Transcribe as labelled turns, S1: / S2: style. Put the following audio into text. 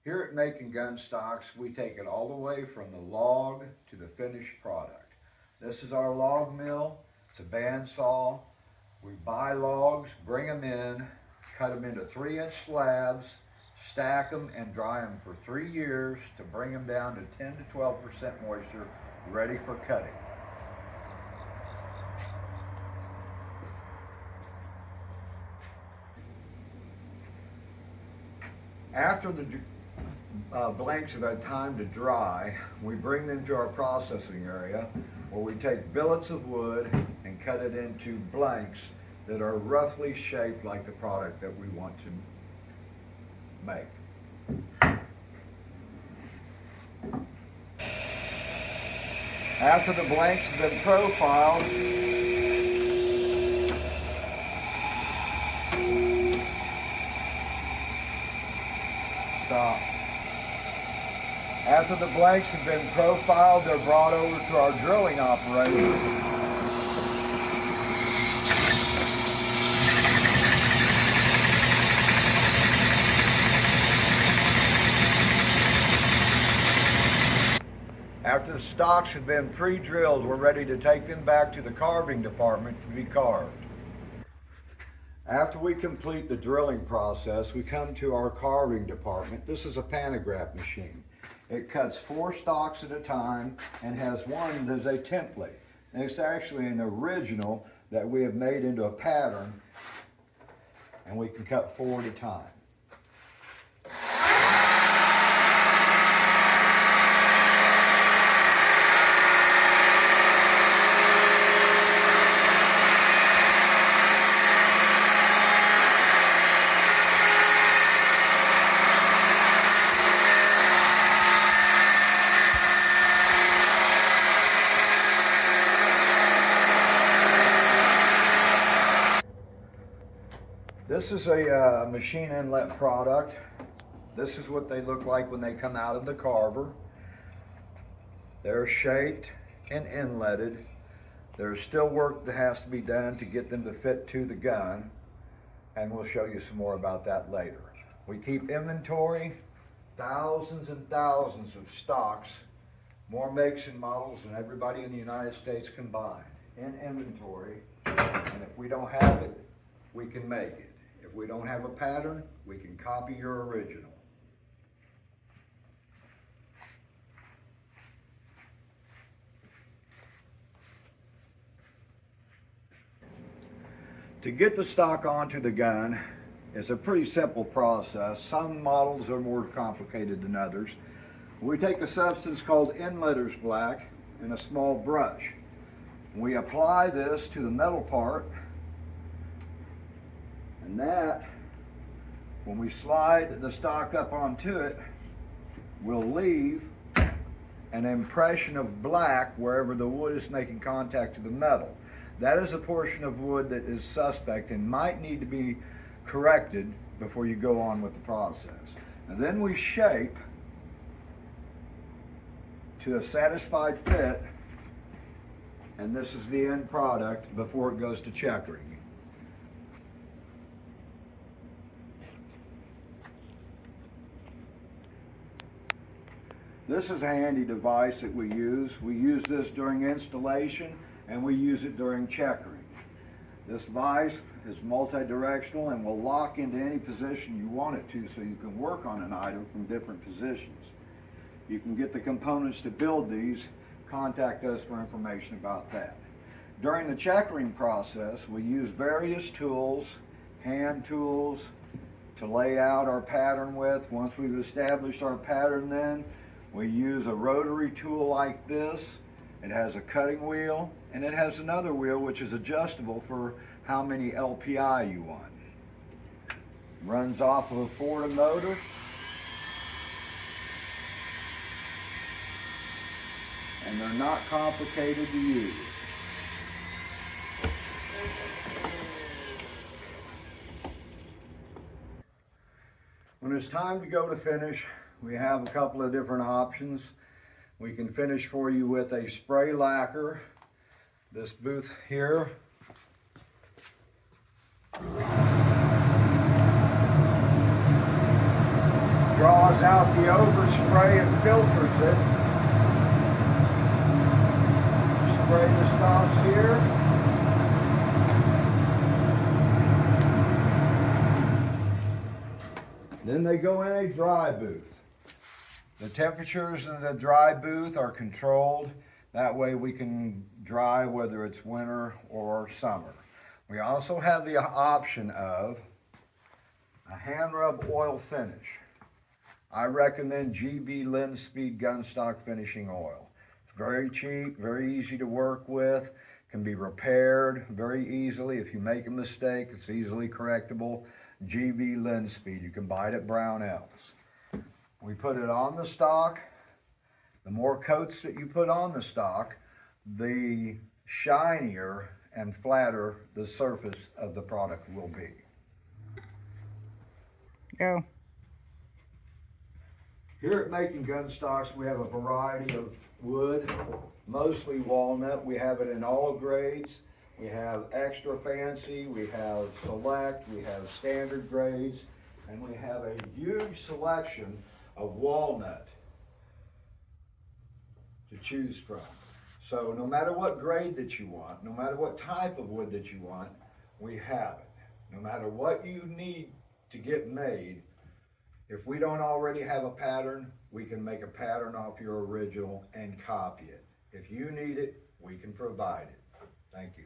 S1: Here at Macon Gunstocks, we take it all the way from the log to the finished product. This is our log mill. It's a bandsaw. We buy logs, bring them in, cut them into 3-inch slabs, stack them and dry them for 3 years to bring them down to 10 to 12% moisture, ready for cutting. After the blanks have had time to dry, we bring them to our processing area where we take billets of wood and cut it into blanks that are roughly shaped like the product that we want to make. After the blanks have been profiled, stop. After the blanks have been profiled, they're brought over to our drilling operation. After the stocks have been pre-drilled, we're ready to take them back to the carving department to be carved. After we complete the drilling process, we come to our carving department. This is a pantograph machine. It cuts 4 stocks at a time and has one that's a template. And it's actually an original that we have made into a pattern, and we can cut 4 at a time. This is a machine inlet product. This is what they look like when they come out of the carver. They're shaped and inletted. There's still work that has to be done to get them to fit to the gun, and we'll show you some more about that later. We keep inventory, thousands and thousands of stocks, more makes and models than everybody in the United States combined, in inventory, and if we don't have it, we can make it. If we don't have a pattern, we can copy your original. To get the stock onto the gun is a pretty simple process. Some models are more complicated than others. We take a substance called inletter's black and a small brush. We apply this to the metal part, and that, when we slide the stock up onto it, will leave an impression of black wherever the wood is making contact to the metal. That is a portion of wood that is suspect and might need to be corrected before you go on with the process. And then we shape to a satisfied fit, and this is the end product before it goes to checkering. This is a handy device that we use. We use this during installation and we use it during checkering. This vise is multi-directional and will lock into any position you want it to, so you can work on an item from different positions. You can get the components to build these. Contact us for information about that. During the checkering process, we use various tools, hand tools, to lay out our pattern with. Once we've established our pattern, then we use a rotary tool like this. It has a cutting wheel, and it has another wheel which is adjustable for how many LPI you want. Runs off of a Ford motor. And they're not complicated to use. When it's time to go to finish, we have a couple of different options. We can finish for you with a spray lacquer. This booth here draws draws out the overspray and filters it. Spray the stocks here. Then they go in a dry booth. The temperatures in the dry booth are controlled. That way we can dry whether it's winter or summer. We also have the option of a hand rub oil finish. I recommend GB Lens Speed Gunstock finishing oil. It's very cheap, very easy to work with, can be repaired very easily. If you make a mistake, it's easily correctable. GB Lens Speed, you can buy it at Brownells. We put it on the stock. The more coats that you put on the stock, the shinier and flatter the surface of the product will be.
S2: Go.
S1: Here at Macon Gunstocks, we have a variety of wood, mostly walnut. We have it in all grades. We have extra fancy, we have select, we have standard grades, and we have a huge selection of walnut to choose from. So no matter what grade that you want, no matter what type of wood that you want, we have it. No matter what you need to get made, if we don't already have a pattern, we can make a pattern off your original and copy it. If you need it, we can provide it. Thank you.